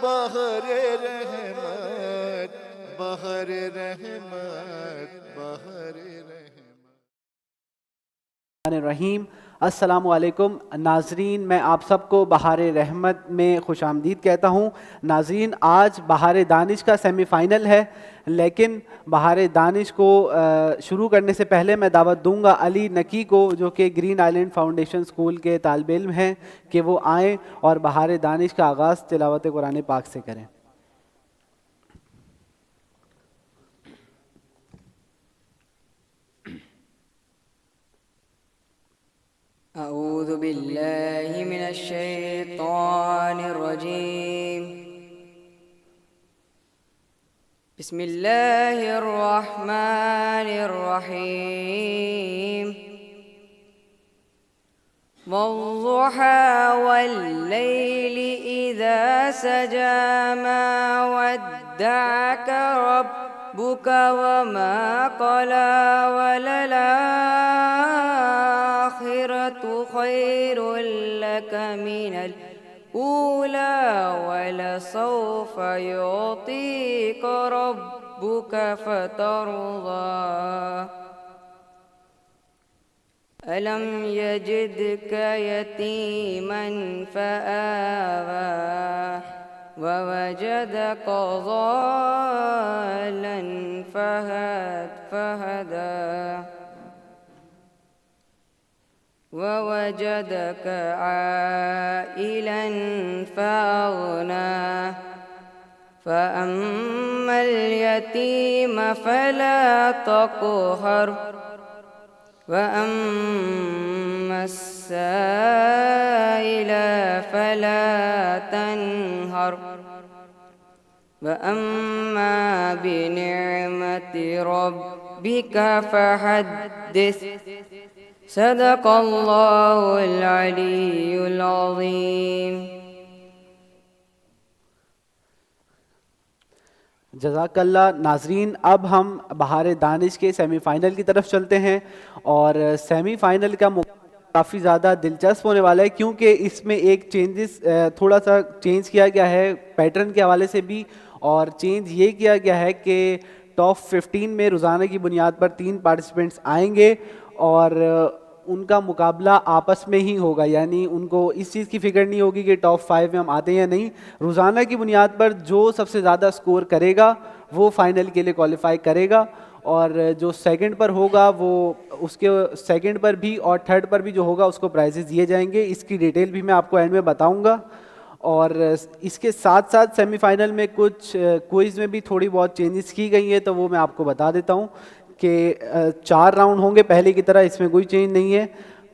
بحر رحمت بحر رحمت بحر رحیم۔ السلام علیکم ناظرین، میں آپ سب کو بہار رحمت میں خوش آمدید کہتا ہوں۔ ناظرین، آج بہار دانش کا سیمی فائنل ہے، لیکن بہار دانش کو شروع کرنے سے پہلے میں دعوت دوں گا علی نکی کو، جو کہ گرین آئلینڈ فاؤنڈیشن اسکول کے طالب علم ہیں، کہ وہ آئیں اور بہار دانش کا آغاز تلاوت قرآن پاک سے کریں۔ أعوذ بالله من الشيطان الرجيم. بسم الله الرحمن الرحيم. والضحى والليل إذا سجى ما ودعك ربك وما قلى وللآخرة خير لك من الأولى ولسوف يعطيك ربك فترضى ألم يجدك يتيما فآوى ووجدك ضالا فهدى ووجدك عائلا فأغنى فأما اليتيم فلا تقهر وأما السائل فلا تنهر وأما بنعمة ربك فحدث صدق اللہ العلی العظیم۔ جزاک اللہ۔ ناظرین، اب ہم بہار دانش کے سیمی فائنل کی طرف چلتے ہیں، اور سیمی فائنل کا کافی زیادہ دلچسپ ہونے والا ہے، کیونکہ اس میں ایک تھوڑا سا چینج کیا گیا ہے پیٹرن کے حوالے سے بھی، اور چینج یہ کیا گیا ہے کہ ٹاپ 15 میں روزانہ کی بنیاد پر 3 پارٹیسپینٹس آئیں گے، اور ان کا مقابلہ آپس میں ہی ہوگا، یعنی ان کو اس چیز کی فکر نہیں ہوگی کہ ٹاپ 5 میں ہم آتے ہیں یا نہیں۔ روزانہ کی بنیاد پر جو سب سے زیادہ سکور کرے گا وہ فائنل کے لیے کوالیفائی کرے گا، اور جو سیکنڈ پر ہوگا وہ اس کے سیکنڈ پر بھی اور تھرڈ پر بھی جو ہوگا اس کو پرائزز دیے جائیں گے۔ اس کی ڈیٹیل بھی میں آپ کو اینڈ میں بتاؤں گا، اور اس کے ساتھ ساتھ سیمی فائنل میں کچھ کوئز میں بھی تھوڑی بہت چینجز کی گئی ہیں، تو وہ میں آپ کو بتا دیتا ہوں کہ 4 راؤنڈ ہوں گے پہلے کی طرح، اس میں کوئی چینج نہیں ہے۔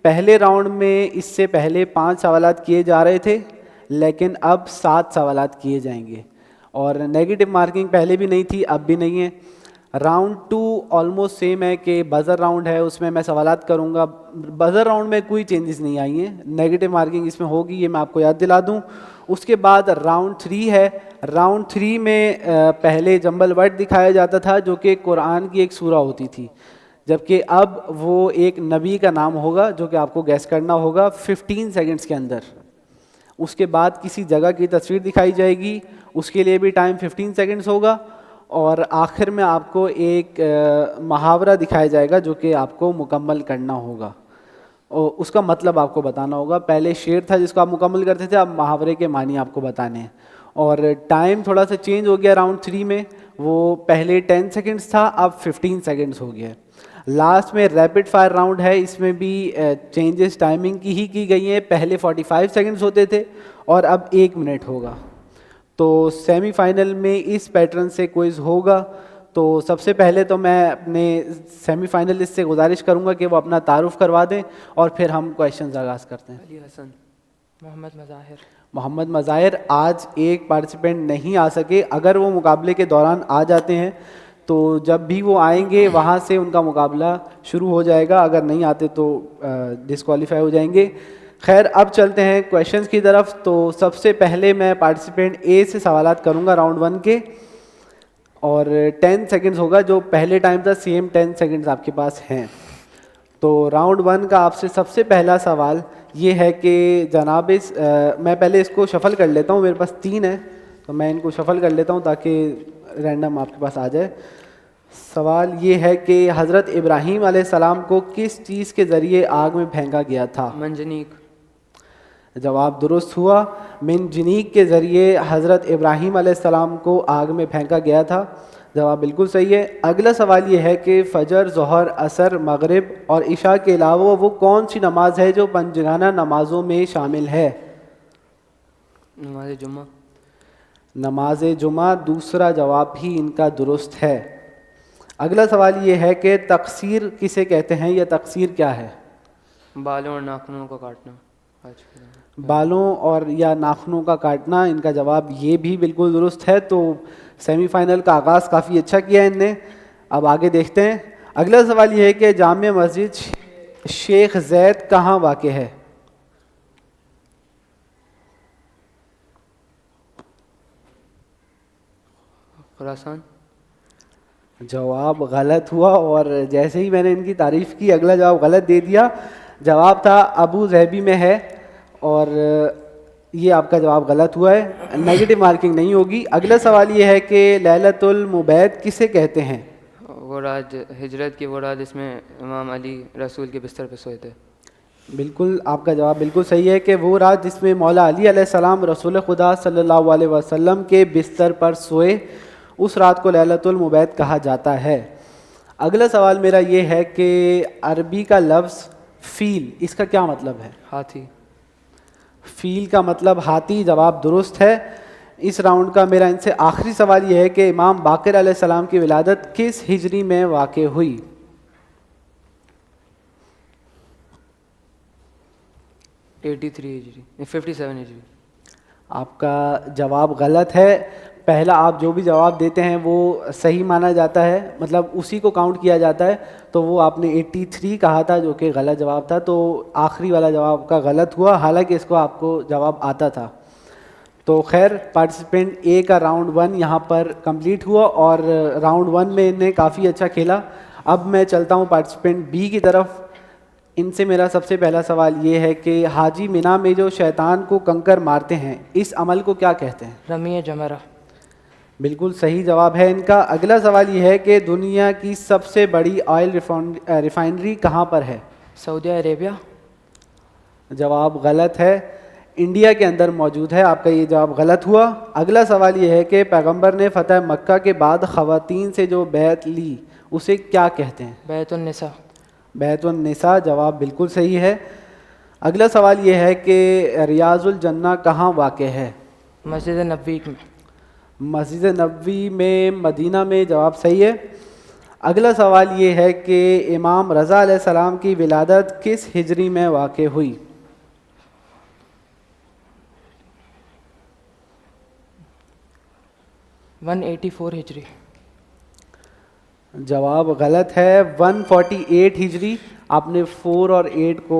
پہلے راؤنڈ میں اس سے پہلے 5 سوالات کیے جا رہے تھے، لیکن اب 7 سوالات کیے جائیں گے، اور نیگیٹو مارکنگ پہلے بھی نہیں تھی، اب بھی نہیں ہے۔ راؤنڈ 2 آلموسٹ سیم ہے کہ بزر راؤنڈ ہے، اس میں سوالات کروں گا۔ بزر راؤنڈ میں کوئی چینجز نہیں آئی ہیں، نیگیٹو مارکنگ اس میں ہوگی، یہ میں آپ کو یاد دلا دوں۔ اس کے بعد راؤنڈ 3 ہے۔ راؤنڈ 3 میں پہلے جمبل ورڈ دکھایا جاتا تھا جو کہ قرآن کی ایک سورہ ہوتی تھی، جبکہ اب وہ ایک نبی کا نام ہوگا جو کہ آپ کو گیس کرنا ہوگا 15 سیکنڈز کے اندر۔ اس کے بعد کسی جگہ کی تصویر دکھائی جائے گی، اس کے لیے بھی ٹائم 15 سیکنڈز ہوگا، اور آخر میں آپ کو ایک محاورہ دکھایا جائے گا جو کہ آپ کو مکمل کرنا ہوگا، اور اس کا مطلب آپ کو بتانا ہوگا۔ پہلے شعر تھا جس کو آپ مکمل کرتے تھے، اب محاورے کے معنی آپ کو بتانے ہیں، اور ٹائم تھوڑا سا چینج ہو گیا راؤنڈ 3 میں، وہ پہلے 10 سیکنڈز تھا، اب 15 سیکنڈز ہو گیا۔ لاسٹ میں ریپڈ فائر راؤنڈ ہے، اس میں بھی چینجز ٹائمنگ کی گئی ہیں، پہلے 45 سیکنڈز ہوتے تھے اور اب 1 منٹ ہوگا۔ تو سیمی فائنل میں اس پیٹرن سے کوئز ہوگا۔ تو سب سے پہلے تو میں اپنے سیمی فائنلسٹ سے گزارش کروں گا کہ وہ اپنا تعارف کروا دیں، اور پھر ہم کویشچنز آغاز کرتے ہیں۔ علی حسن، محمد مظاہر۔ محمد مظاہر آج ایک پارٹیسپینٹ نہیں آ سکے، اگر وہ مقابلے کے دوران آ جاتے ہیں تو جب بھی وہ آئیں گے وہاں سے ان کا مقابلہ شروع ہو جائے گا، اگر نہیں آتے تو ڈسکوالیفائی ہو جائیں گے۔ خیر، اب چلتے ہیں کویشچنز کی طرف۔ تو سب سے پہلے میں پارٹیسپینٹ اے سے سوالات کروں گا راؤنڈ 1 کے، اور 10 سیکنڈز ہوگا، جو پہلے ٹائم تھا سیم 10 سیکنڈز آپ کے پاس ہیں۔ تو راؤنڈ 1 کا آپ سے سب سے پہلا سوال یہ ہے کہ جناب میں پہلے اس کو شفل کر لیتا ہوں، میرے پاس 3 ہے تو میں ان کو شفل کر لیتا ہوں تاکہ رینڈم آپ کے پاس آ جائے. سوال یہ ہے کہ حضرت ابراہیم علیہ السلام کو کس چیز کے ذریعے آگ میں پھینکا گیا تھا؟ منجنیق. جواب درست ہوا. منجنیق کے ذریعے حضرت ابراہیم علیہ السلام کو آگ میں پھینکا گیا تھا. جواب بالکل صحیح ہے. اگلا سوال یہ ہے کہ فجر، ظہر، عصر، مغرب اور عشاء کے علاوہ وہ کون سی نماز ہے جو پنجگانہ نمازوں میں شامل ہے؟ نماز جمعہ. نماز جمعہ دوسرا جواب بھی ان کا درست ہے. اگلا سوال یہ ہے کہ تقصیر کسے کہتے ہیں یا تقصیر کیا ہے؟ بالوں اور ناخنوں کو کاٹنا. بالوں اور یا ناخنوں کا کاٹنا. ان کا جواب یہ بھی بالکل درست ہے. تو سیمی فائنل کا آغاز کافی اچھا کیا ہے ان نے. اب آگے دیکھتے ہیں. اگلا سوال یہ ہے کہ جامع مسجد شیخ زید کہاں واقع ہے؟ خراسان. جواب غلط ہوا اور جیسے ہی میں نے ان کی تعریف کی اگلا جواب غلط دے دیا. جواب تھا ابو ظہبی میں ہے اور یہ آپ کا جواب غلط ہوا ہے. نیگیٹو مارکنگ نہیں ہوگی. اگلا سوال یہ ہے کہ لیلۃ المبیت کسے کہتے ہیں؟ وہ رات ہجرت کی، وہ رات جس میں امام علی رسول کے بستر پہ سوئے تھے. بالکل آپ کا جواب بالکل صحیح ہے کہ وہ رات جس میں مولا علی علیہ السلام رسول خدا صلی اللہ علیہ وسلم کے بستر پر سوئے، اس رات کو لیلۃ المبیت کہا جاتا ہے. اگلا سوال میرا یہ ہے کہ عربی کا لفظ فیل، اس کا کیا مطلب ہے؟ ہاتھی. فیل کا مطلب ہاتھی. جواب درست ہے. اس راؤنڈ کا میرا ان سے آخری سوال یہ ہے کہ امام باقر علیہ السلام کی ولادت کس ہجری میں واقع ہوئی؟ 83 ہجری، 57 ہجری. آپ کا جواب غلط ہے. پہلا آپ جو بھی جواب دیتے ہیں وہ صحیح مانا جاتا ہے، مطلب اسی کو کاؤنٹ کیا جاتا ہے. تو وہ آپ نے 83 کہا تھا جو کہ غلط جواب تھا. تو آخری والا جواب کا غلط ہوا، حالانکہ اس کو آپ کو جواب آتا تھا. تو خیر پارٹیسپینٹ اے کا راؤنڈ 1 یہاں پر کمپلیٹ ہوا اور راؤنڈ 1 میں انہیں کافی اچھا کھیلا. اب میں چلتا ہوں پارٹیسپینٹ بی کی طرف. ان سے میرا سب سے پہلا سوال یہ ہے کہ حاجی مینا میں جو شیطان کو کنکر مارتے ہیں اس عمل کو کیا کہتے ہیں؟ رمی جمرہ. بالکل صحیح جواب ہے ان کا. اگلا سوال یہ ہے کہ دنیا کی سب سے بڑی آئل ریفائنری کہاں پر ہے؟ سعودی عربیہ. جواب غلط ہے. انڈیا کے اندر موجود ہے. آپ کا یہ جواب غلط ہوا. اگلا سوال یہ ہے کہ پیغمبر نے فتح مکہ کے بعد خواتین سے جو بیعت لی اسے کیا کہتے ہیں؟ بیت النساء. بیت النساء. جواب بالکل صحیح ہے. اگلا سوال یہ ہے کہ ریاض الجنہ کہاں واقع ہے؟ مسجد نبوی میں. مسجد نبوی میں مدینہ میں. جواب صحیح ہے. اگلا سوال یہ ہے کہ امام رضا علیہ السلام کی ولادت کس ہجری میں واقع ہوئی؟ ون 84 ہجری. جواب غلط ہے. 148 ہجری. آپ نے 4 اور 8 کو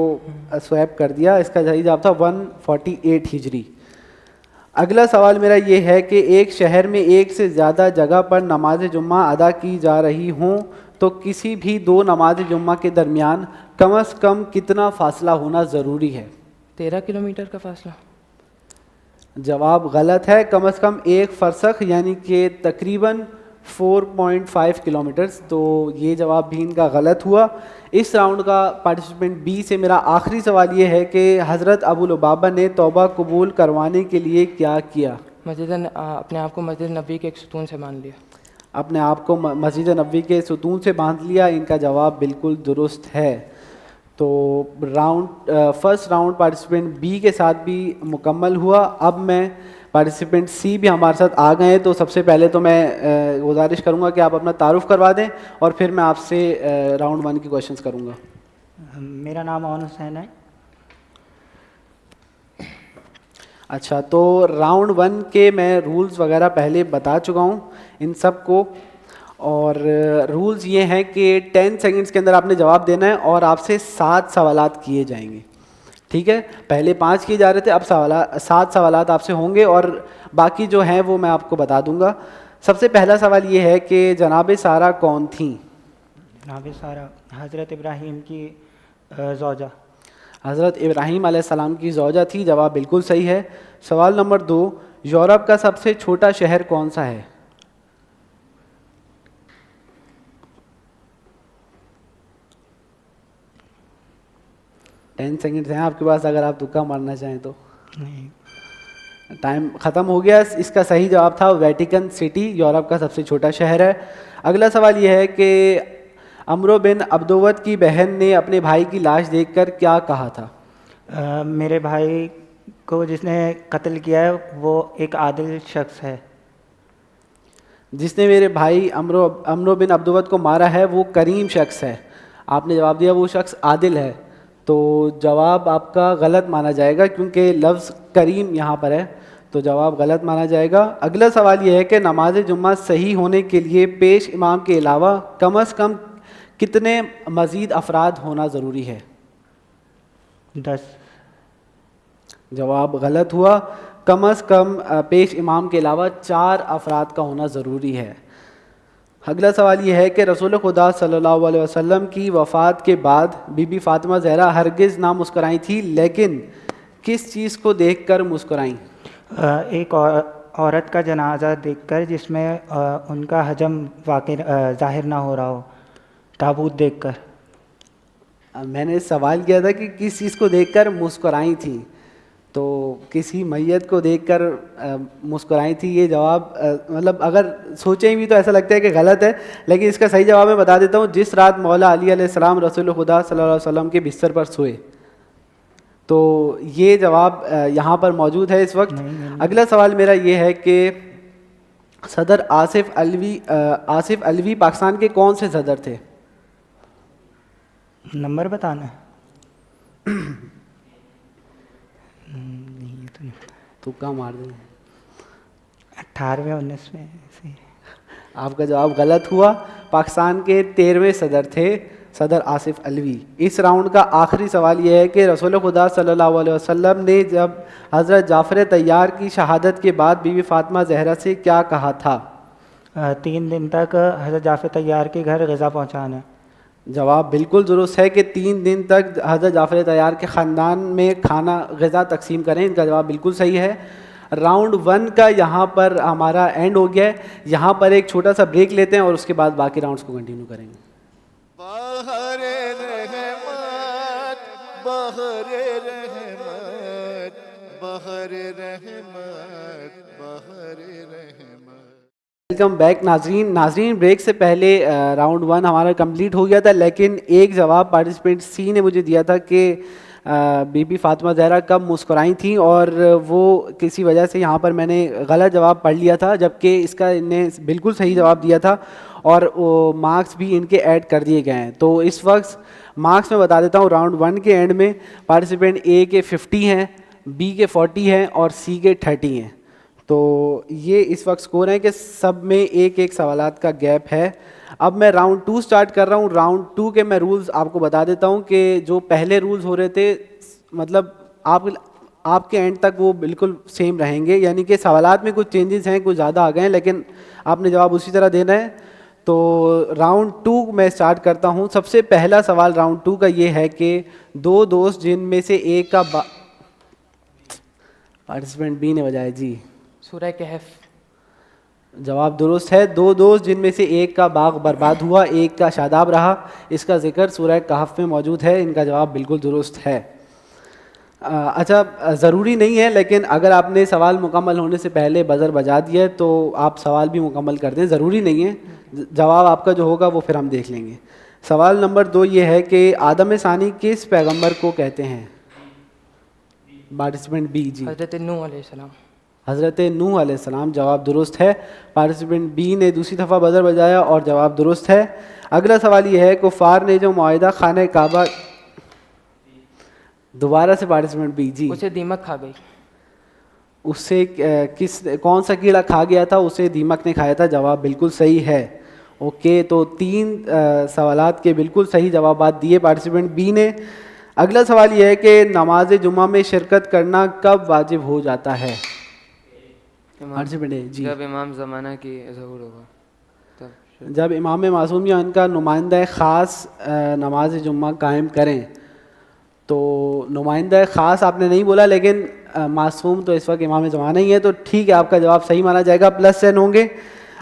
سویپ کر دیا. اس کا صحیح جواب تھا 148 ہجری. اگلا سوال میرا یہ ہے کہ ایک شہر میں ایک سے زیادہ جگہ پر نماز جمعہ ادا کی جا رہی ہوں تو کسی بھی دو نماز جمعہ کے درمیان کم از کم کتنا فاصلہ ہونا ضروری ہے؟ 13 کلومیٹر کا فاصلہ. جواب غلط ہے. کم از کم 1 فرسخ یعنی کہ تقریباً 4.5 کلومیٹرز. تو یہ جواب بھی ان کا غلط ہوا. اس راؤنڈ کا پارٹیسپینٹ بی سے میرا آخری سوال یہ ہے کہ حضرت ابو لبابہ نے توبہ قبول کروانے کے لیے کیا کیا؟ اپنے آپ کو مسجد نبوی کے ایک ستون سے باندھ لیا. اپنے آپ کو مسجد نبوی کے ستون سے باندھ لیا. ان کا جواب بالکل درست ہے. تو فرسٹ راؤنڈ پارٹیسپینٹ بی کے ساتھ بھی مکمل ہوا. اب میں پارٹیسپینٹ سی بھی ہمارے ساتھ آ گئے ہیں. تو سب سے پہلے تو میں گزارش کروں گا کہ آپ اپنا تعارف کروا دیں اور پھر میں آپ سے راؤنڈ 1 کی کویشچنس کروں گا. میرا نام اون حسین ہے. اچھا تو راؤنڈ 1 کے میں رولز وغیرہ پہلے بتا چکا ہوں ان سب کو. اور رولز یہ ہیں کہ 10 سیکنڈز کے اندر آپ نے جواب دینا ہے اور آپ سے 7 سوالات کیے جائیں گے. ٹھیک ہے. پہلے 5 کیے جا رہے تھے, اب 7 سوالات آپ سے ہوں گے اور باقی جو ہیں وہ میں آپ کو بتا دوں گا. سب سے پہلا سوال یہ ہے کہ جناب سارہ کون تھیں؟ جناب سارہ حضرت ابراہیم کی زوجہ. حضرت ابراہیم علیہ السلام کی زوجہ تھی. جواب بالکل صحیح ہے. سوال نمبر 2, یورپ کا سب سے چھوٹا شہر کون سا ہے؟ ٹین سیکنڈز ہیں آپ کے پاس اگر آپ تکا مارنا چاہیں تو. نہیں. ٹائم ختم ہو گیا. اس کا صحیح جواب تھا ویٹیکن سٹی، یورپ کا سب سے چھوٹا شہر ہے. اگلا سوال یہ ہے کہ عمرو بن عبدود کی بہن نے اپنے بھائی کی لاش دیکھ کر کیا کہا تھا؟ میرے بھائی کو جس نے قتل کیا ہے وہ ایک عادل شخص ہے. جس نے میرے بھائی عمرو بن عبدود کو مارا ہے وہ کریم شخص ہے. آپ نے جواب دیا وہ شخص عادل ہے، تو جواب آپ کا غلط مانا جائے گا کیونکہ لفظ کریم یہاں پر ہے، تو جواب غلط مانا جائے گا. اگلا سوال یہ ہے کہ نماز جمعہ صحیح ہونے کے لیے پیش امام کے علاوہ کم از کم کتنے مزید افراد ہونا ضروری ہے؟ 10. جواب غلط ہوا. کم از کم پیش امام کے علاوہ 4 افراد کا ہونا ضروری ہے. اگلا سوال یہ ہے کہ رسول خدا صلی اللہ علیہ وسلم کی وفات کے بعد بی بی فاطمہ زہرا ہرگز نہ مسکرائی تھی، لیکن کس چیز کو دیکھ کر مسکرائیں؟ ایک عورت کا جنازہ دیکھ کر جس میں ان کا حجم ظاہر نہ ہو رہا ہو، تابوت دیکھ کر. میں نے سوال کیا تھا کہ کس چیز کو دیکھ کر مسکرائی تھیں، تو کسی میت کو دیکھ کر مسکرائی تھی. یہ جواب مطلب اگر سوچیں بھی تو ایسا لگتا ہے کہ غلط ہے، لیکن اس کا صحیح جواب میں بتا دیتا ہوں. جس رات مولا علی علیہ السلام رسول خدا صلی اللہ علیہ وسلم کے بستر پر سوئے، تو یہ جواب یہاں پر موجود ہے اس وقت. اگلا سوال میرا یہ ہے کہ صدر آصف علوی پاکستان کے کون سے صدر تھے؟ نمبر بتانا ہے. تکا مار دیں. 18ویں 19ویں ایسے. آپ کا جواب غلط ہوا. پاکستان کے 13ویں صدر تھے صدر آصف علوی. اس راؤنڈ کا آخری سوال یہ ہے کہ رسول خدا صلی اللہ علیہ وسلم نے جب حضرت جعفر طیار کی شہادت کے بعد بی بی فاطمہ زہرا سے کیا کہا تھا؟ 3 دن تک حضرت جعفر طیار کے گھر غذا پہنچانا. جواب بالکل درست ہے کہ 3 دن تک حضرت جعفر طیار کے خاندان میں کھانا غذا تقسیم کریں. ان کا جواب بالکل صحیح ہے. راؤنڈ 1 کا یہاں پر ہمارا اینڈ ہو گیا ہے. یہاں پر ایک چھوٹا سا بریک لیتے ہیں اور اس کے بعد باقی راؤنڈز کو کنٹینیو کریں گے. بہر رحمت بہر رحمت بہر رحمت بہر رحمت. ویلکم بیک ناظرین بریک سے پہلے راؤنڈ 1 ہمارا کمپلیٹ ہو گیا تھا، لیکن ایک جواب پارٹیسپینٹ سی نے مجھے دیا تھا کہ بی بی فاطمہ زہرا کب مسکرائی تھیں، اور وہ کسی وجہ سے یہاں پر میں نے غلط جواب پڑھ لیا تھا، جبکہ اس کا انہیں بالکل صحیح جواب دیا تھا اور مارکس بھی ان کے ایڈ کر دیے گئے ہیں. تو اس وقت مارکس میں بتا دیتا ہوں. راؤنڈ 1 کے اینڈ میں پارٹیسپینٹ اے کے 50 ہیں، بی کے 40 ہیں اور سی کے 30 ہیں. تو یہ اس وقت سکور ہے کہ سب میں ایک سوالات کا گیپ ہے. اب میں راؤنڈ 2 سٹارٹ کر رہا ہوں. راؤنڈ 2 کے میں رولز آپ کو بتا دیتا ہوں کہ جو پہلے رولز ہو رہے تھے مطلب آپ کے اینڈ تک وہ بالکل سیم رہیں گے، یعنی کہ سوالات میں کچھ چینجز ہیں، کچھ زیادہ آ گئے ہیں، لیکن آپ نے جواب اسی طرح دینا ہے. تو راؤنڈ 2 میں سٹارٹ کرتا ہوں. سب سے پہلا سوال راؤنڈ 2 کا یہ ہے کہ 2 دوست جن میں سے ایک کا پارٹیسپینٹ بی نے بجایا جی سورہ کہف. جواب درست ہے. 2 دوست جن میں سے ایک کا باغ برباد ہوا، ایک کا شاداب رہا. اس کا ذکر سورہ کہف میں موجود ہے. ان کا جواب بالکل درست ہے. اچھا ضروری نہیں ہے، لیکن اگر آپ نے سوال مکمل ہونے سے پہلے بزر بجا دیا ہے تو آپ سوال بھی مکمل کر دیں. ضروری نہیں ہے، جواب آپ کا جو ہوگا وہ پھر ہم دیکھ لیں گے. سوال نمبر 2 یہ ہے کہ آدم ثانی کس پیغمبر کو کہتے ہیں؟ پارٹیسپینٹ بی جی حضرت نوح علیہ السلام. حضرت نوح علیہ السلام. جواب درست ہے. پارٹیسپینٹ بی نے دوسری دفعہ بزر بجایا اور جواب درست ہے. اگلا سوال یہ ہے کفار نے جو معاہدہ خانہ کعبہ، دوبارہ سے پارٹیسپینٹ بی جی اسے دیمک کھا گئی. اس سے کون سا کیڑا کھا گیا تھا؟ اسے دیمک نے کھایا تھا. جواب بالکل صحیح ہے. اوکے، تو 3 سوالات کے بالکل صحیح جوابات دیے پارٹیسپینٹ بی نے. اگلا سوال یہ ہے کہ نماز جمعہ میں شرکت کرنا کب واجب ہو جاتا ہے؟ جی جب امام زمانہ کی ظہور ہوگا، جب امام معصوم یا ان کا نمائندہ خاص نماز جمعہ قائم کریں. تو نمائندہ خاص آپ نے نہیں بولا، لیکن معصوم تو اس وقت امام زمانہ ہی ہے, تو ٹھیک ہے آپ کا جواب صحیح مانا جائے گا, +10 ہوں گے.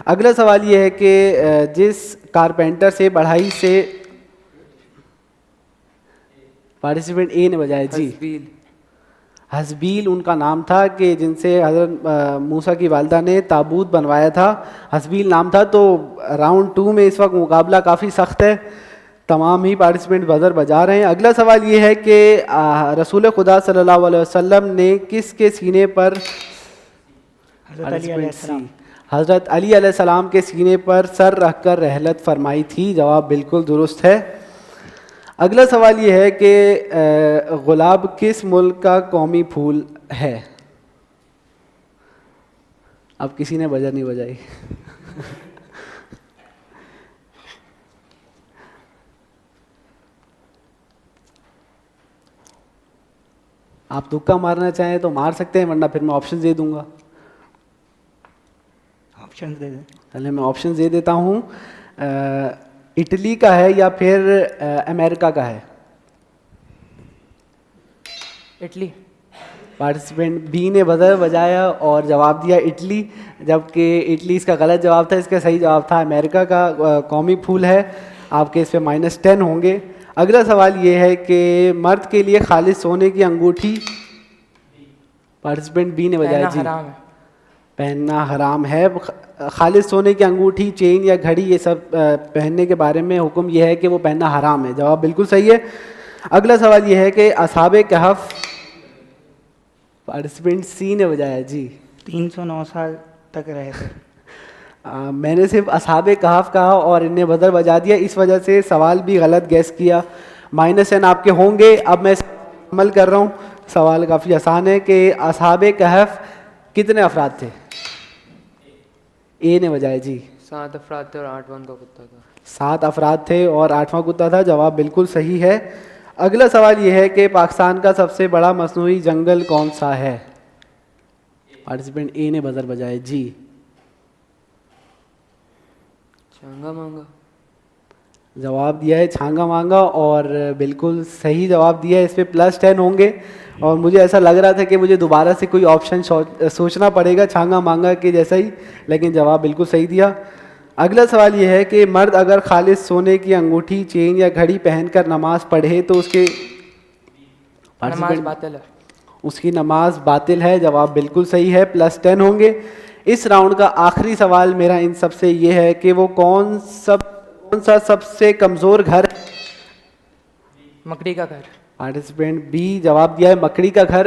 اگلا سوال یہ ہے کہ جس کارپینٹر سے بڑھائی سے پارٹیسپینٹ اے نے بجایا جی, حزبیل. حزبیل ان کا نام تھا کہ جن سے حضرت موسیٰ کی والدہ نے تابوت بنوایا تھا, حزبیل نام تھا. تو راؤنڈ 2 میں اس وقت مقابلہ کافی سخت ہے, تمام ہی پارٹیسپینٹ بزر بجا رہے ہیں. اگلا سوال یہ ہے کہ رسول خدا صلی اللہ علیہ وسلم نے کس کے سینے پر حضرت علی علیہ السلام. حضرت علی علیہ السلام کے سینے پر سر رکھ کر رحلت فرمائی تھی؟ جواب بالکل درست ہے. اگلا سوال یہ ہے کہ گلاب کس ملک کا قومی پھول ہے؟ اب کسی نے بجر نہیں بجائی. آپ تکا مارنا چاہیں تو مار سکتے ہیں, ورنہ پھر میں آپشن دے دوں گا. آپشن دے دیں. چلے میں آپشن دے دیتا ہوں. اٹلی کا ہے یا پھر امریکہ کا ہے؟ اٹلی. پارٹیسپینٹ بی نے بزر بجایا اور جواب دیا اٹلی, جبکہ اٹلی اس کا غلط جواب تھا. اس کا صحیح جواب تھا امریکہ کا قومی پھول ہے. آپ کے اس پہ -10 ہوں گے. اگلا سوال یہ ہے کہ مرد کے لیے خالص سونے کی انگوٹھی, پارٹیسپینٹ بی نے بجایا جی, حرام ہے. پہننا حرام ہے. خالص سونے کی انگوٹھی, چین یا گھڑی یہ سب پہننے کے بارے میں حکم یہ ہے کہ وہ پہننا حرام ہے. جواب بالکل صحیح ہے. اگلا سوال یہ ہے کہ اصحاب کہف, پارٹیسپینٹ سی نے بجایا جی, 309 سال تک رہے تھے. میں نے صرف اصحاب کہف کہا اور انہیں بدر بجا دیا, اس وجہ سے سوال بھی غلط گیس کیا. -10 آپ کے ہوں گے. اب میں عمل کر رہا ہوں, سوال کافی آسان ہے کہ اصحاب کہف کتنے افراد تھے؟ اے نے بجایا جی, 7 افراد تھے اور 8واں کا کتا تھا. 7 افراد تھے اور 8واں کتا تھا. جواب بالکل صحیح ہے. اگلا سوال یہ ہے کہ پاکستان کا سب سے بڑا مصنوعی جنگل کون سا ہے؟ پارٹیسپینٹ اے نے بزر بجایا جی, چھانگا مانگا. جواب دیا ہے چھانگا مانگا اور بالکل صحیح جواب دیا ہے. اس پہ +10 ہوں گے. اور مجھے ایسا لگ رہا تھا کہ مجھے دوبارہ سے کوئی آپشن سوچنا پڑے گا چھانگا مانگا کے جیسا ہی, لیکن جواب بالکل صحیح دیا. اگلا سوال یہ ہے کہ مرد اگر خالص سونے کی انگوٹھی, چین یا گھڑی پہن کر نماز پڑھے تو اس کے نماز باطل ہے. اس کی نماز باطل ہے. جواب بالکل صحیح ہے. +10 ہوں گے. اس راؤنڈ کا آخری سوال میرا ان سب سے یہ ہے کہ وہ کون سا سب سے کمزور گھر ہے؟ مکڑی کا گھر. پارٹیسپینٹ بی جواب دیا ہے مکڑی کا گھر.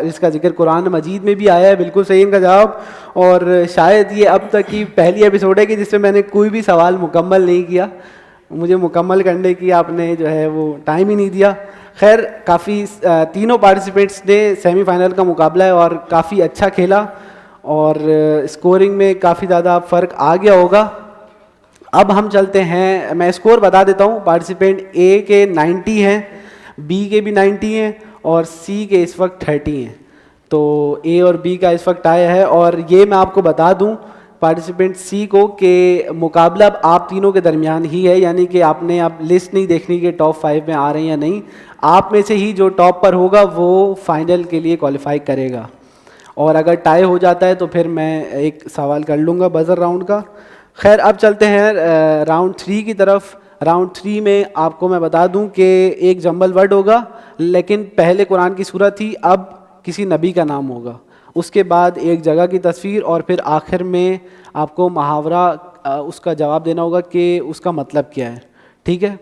اس کا ذکر قرآن مجید میں بھی آیا ہے. بالکل صحیح ان کا جواب. اور شاید یہ اب تک کی پہلی ایپیسوڈ ہے کہ جس میں میں نے کوئی بھی سوال مکمل نہیں کیا. مجھے مکمل کرنے کی آپ نے جو ہے وہ ٹائم ہی نہیں دیا. خیر, کافی تینوں پارٹیسپینٹس نے سیمی فائنل کا مقابلہ ہے اور کافی اچھا کھیلا اور اسکورنگ میں کافی زیادہ فرق آ گیا ہوگا. اب ہم چلتے ہیں, میں اسکور بتا دیتا ہوں. پارٹیسپینٹ اے کے 90 ہیں, بی کے بھی 90 ہیں اور سی کے اس وقت 30 ہیں. تو اے اور بی کا اس وقت آیا ہے. اور یہ میں آپ کو بتا دوں پارٹیسپینٹ سی کو کہ مقابلہ اب آپ تینوں کے درمیان ہی ہے, یعنی کہ آپ نے اب لسٹ نہیں دیکھنی کہ ٹاپ 5 میں آ رہے ہیں یا نہیں. آپ میں سے ہی جو ٹاپ پر ہوگا وہ فائنل کے لیے کوالیفائی کرے گا. اور اگر ٹائی ہو جاتا ہے تو پھر میں ایک سوال کر لوں گا بزر راؤنڈ کا. خیر, اب چلتے ہیں راؤنڈ 3 کی طرف. راؤنڈ 3 میں آپ کو میں بتا دوں کہ ایک جمبل ورڈ ہوگا, لیکن پہلے قرآن کی سورت تھی, اب کسی نبی کا نام ہوگا. اس کے بعد ایک جگہ کی تصویر اور پھر آخر میں آپ کو محاورہ اس کا جواب دینا ہوگا کہ اس کا مطلب کیا ہے. ٹھیک ہے,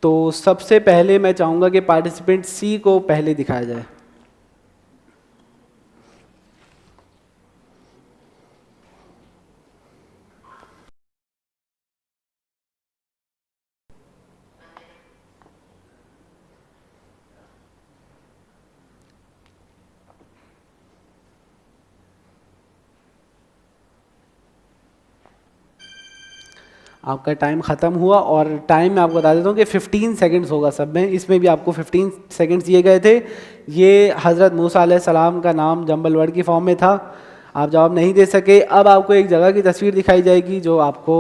تو سب سے پہلے میں چاہوں گا کہ پارٹیسپینٹ سی کو پہلے دکھایا جائے. آپ کا ٹائم ختم ہوا اور ٹائم میں آپ کو بتا دیتا ہوں کہ 15 سیکنڈز ہوگا سب میں. اس میں بھی آپ کو 15 سیکنڈز دیے گئے تھے. یہ حضرت موسیٰ علیہ السلام کا نام جمبل ورڈ کی فارم میں تھا. آپ جواب نہیں دے سکے. اب آپ کو ایک جگہ کی تصویر دکھائی جائے گی جو آپ کو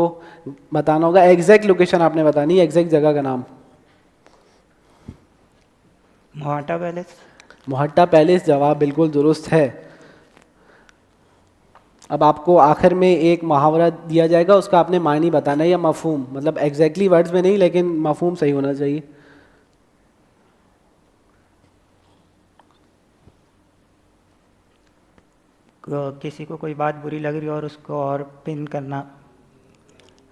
بتانا ہوگا. ایگزیکٹ لوکیشن آپ نے بتانی ہے, ایگزیکٹ جگہ کا نام. مواٹا پیلیس. محٹا پیلیس جواب بالکل درست ہے. اب آپ کو آخر میں ایک محاورہ دیا جائے گا, اس کا آپ نے معنی بتانا ہے یا مفہوم, مطلب ایگزیکٹلی ورڈز میں نہیں لیکن مفہوم صحیح ہونا چاہیے. کسی کو کوئی بات بری لگ رہی ہو اور اس کو اور پن کرنا.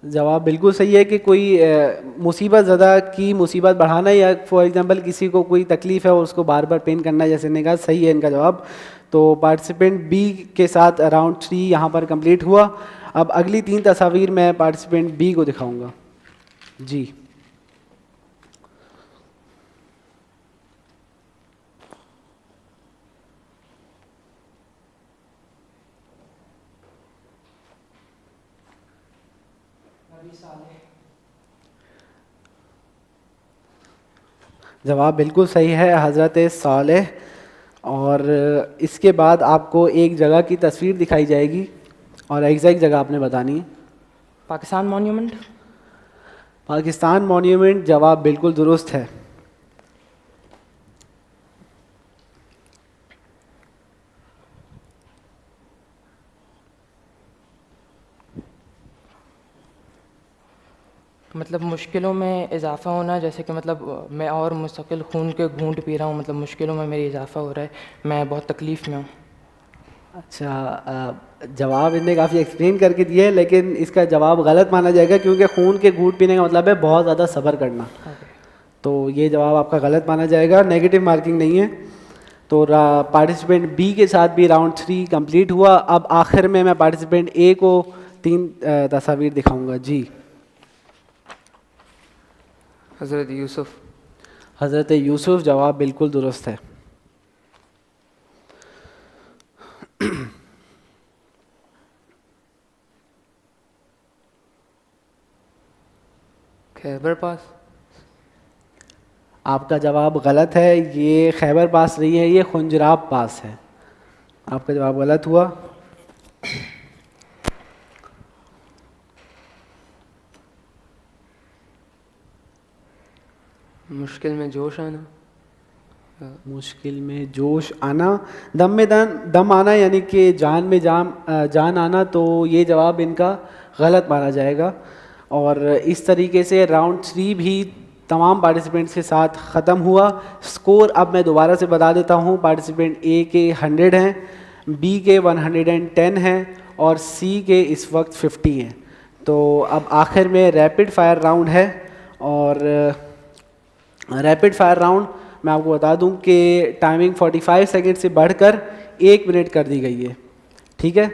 جواب بالکل صحیح ہے کہ کوئی مصیبت زدہ کی مصیبت بڑھانا, یا فار ایگزامپل کسی کو کوئی تکلیف ہے اور اس کو بار بار پین کرنا, جیسے نے کہا صحیح ہے ان کا جواب. تو پارٹیسپینٹ بی کے ساتھ راؤنڈ 3 یہاں پر کمپلیٹ ہوا. اب اگلی 3 تصاویر میں پارٹیسپینٹ بی کو دکھاؤں گا. جی جواب بالکل صحیح ہے, حضرت صالح. اور اس کے بعد آپ کو ایک جگہ کی تصویر دکھائی جائے گی اور ایگزیکٹ جگہ آپ نے بتانی ہے. پاکستان مونیومنٹ. پاکستان مونیومنٹ جواب بالکل درست ہے. مطلب مشکلوں میں اضافہ ہونا, جیسے کہ مطلب میں اور مستقل خون کے گھونٹ پی رہا ہوں, مطلب مشکلوں میں میری اضافہ ہو رہا ہے, میں بہت تکلیف میں ہوں. اچھا, جواب انہیں کافی ایکسپلین کر کے دیے, لیکن اس کا جواب غلط مانا جائے گا کیونکہ خون کے گھونٹ پینے کا مطلب ہے بہت زیادہ صبر کرنا. تو یہ جواب آپ کا غلط مانا جائے گا, نیگیٹو مارکنگ نہیں ہے. تو پارٹیسپینٹ بی کے ساتھ بھی راؤنڈ 3 کمپلیٹ ہوا. اب آخر میں پارٹیسپینٹ اے کو 3 تصاویر دکھاؤں گا. جی حضرت یوسف. حضرت یوسف جواب بالکل درست ہے. خیبر پاس. آپ کا جواب غلط ہے, یہ خیبر پاس نہیں ہے, یہ خنجراب پاس ہے. آپ کا جواب غلط ہوا. مشکل میں جوش آنا. مشکل میں جوش آنا, دم میں دم آنا, یعنی کہ جان میں جان آنا. تو یہ جواب ان کا غلط مانا جائے گا. اور اس طریقے سے راؤنڈ 3 بھی تمام پارٹیسپینٹس کے ساتھ ختم ہوا. سکور اب میں دوبارہ سے بتا دیتا ہوں. پارٹیسپینٹ اے کے 100 ہیں, بی کے 110 ہیں اور سی کے اس وقت 50 ہیں. تو اب آخر میں ریپڈ فائر راؤنڈ ہے. اور ریپڈ فائر راؤنڈ میں آپ کو بتا دوں کہ ٹائمنگ 45 سیکنڈ سے بڑھ کر 1 منٹ کر دی گئی ہے. ٹھیک ہے,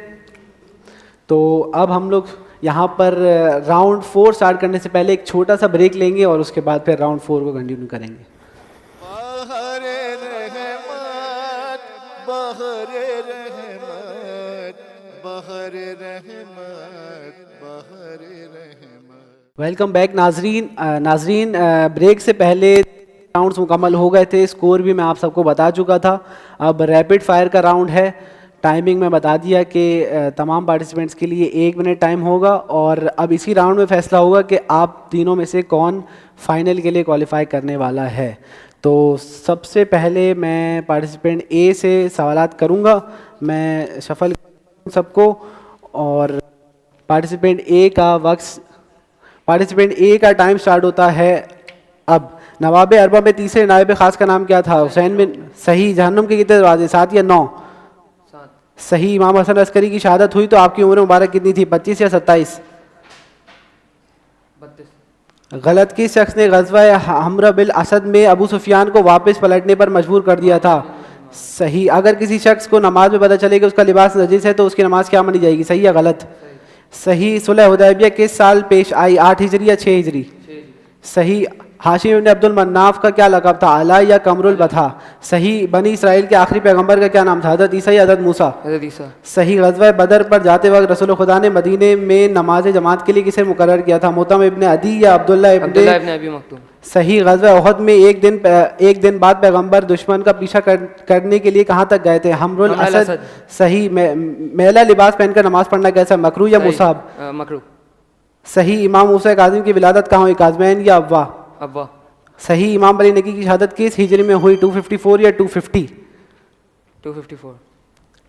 تو اب ہم لوگ یہاں پر راؤنڈ 4 سٹارٹ کرنے سے پہلے ایک چھوٹا سا بریک لیں گے اور اس کے بعد پھر راؤنڈ 4 کو کنٹینیو کریں گے. بہر رحمت بہر رحمت بہر رحمت بہر رحمت. ویلکم بیک ناظرین. بریک سے پہلے راؤنڈز مکمل ہو گئے تھے, اسکور بھی میں آپ سب کو بتا چکا تھا. اب ریپڈ فائر کا راؤنڈ ہے. ٹائمنگ میں بتا دیا کہ تمام پارٹیسپینٹس کے لیے 1 منٹ ٹائم ہوگا. اور اب اسی راؤنڈ میں فیصلہ ہوگا کہ آپ تینوں میں سے کون فائنل کے لیے کوالیفائی کرنے والا ہے. تو سب سے پہلے میں پارٹیسپینٹ اے سے سوالات کروں گا. میں شفل سب کو, اور پارٹیسپینٹ اے کا ٹائم سٹارٹ ہوتا ہے اب. نواب اربع میں تیسرے نائب خاص کا نام کیا تھا؟ حسین بن. صحیح. جہنم کے کتنے دروازے؟ 7 یا 9؟ صحیح. امام حسن عسکری کی شہادت ہوئی تو آپ کی عمر مبارک کتنی تھی؟ 25 یا 27؟ 32. غلط. کس شخص نے غزوہ حمرہ بالاسد میں ابو سفیان کو واپس پلٹنے پر مجبور کر دیا تھا؟ صحیح. اگر کسی شخص کو نماز میں پتہ چلے کہ اس کا لباس نجس ہے تو اس کی نماز کیا مانی جائے گی؟ صحیح یا غلط؟ صحیح. صلح حدیبیہ کس سال پیش آئی؟ 8 ہجری یا 6 ہجری؟ صحیح. ہاشم ابن عبد المناف کا کیا لقب تھا؟ اعلیٰ یا قمر البتھا؟ صحیح. بنی اسرائیل کے آخری پیغمبر کا کیا نام تھا؟ حضرت عیسیٰ یا حضرت موسیٰ؟ حضرت عیسیٰ. صحیح. غزوہ بدر پر جاتے وقت رسول خدا نے مدینے میں نماز جماعت کے لیے کسے مقرر کیا تھا؟ مطعم ابن عدی یا عبداللہ ابن ابی مکتوم؟ صحیح. غزوہ احد میں ایک دن بعد پیغمبر دشمن کا پیچھا کرنے کے لیے کہاں تک گئے تھے؟ حمر الاسد. صحیح. میلا لباس پہن کر نماز پڑھنا کیسا؟ مکروہ یا مستحب؟ مکروہ. صحیح. امام موسیٰ کاظم کی ولادت کہاں ہوئی؟ کاظمین یا ابوا؟ ابوا. صحیح. امام علی نقی کی شہادت کس ہجری میں ہوئی؟ 254 یا 250؟ 254.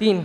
3.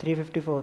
354.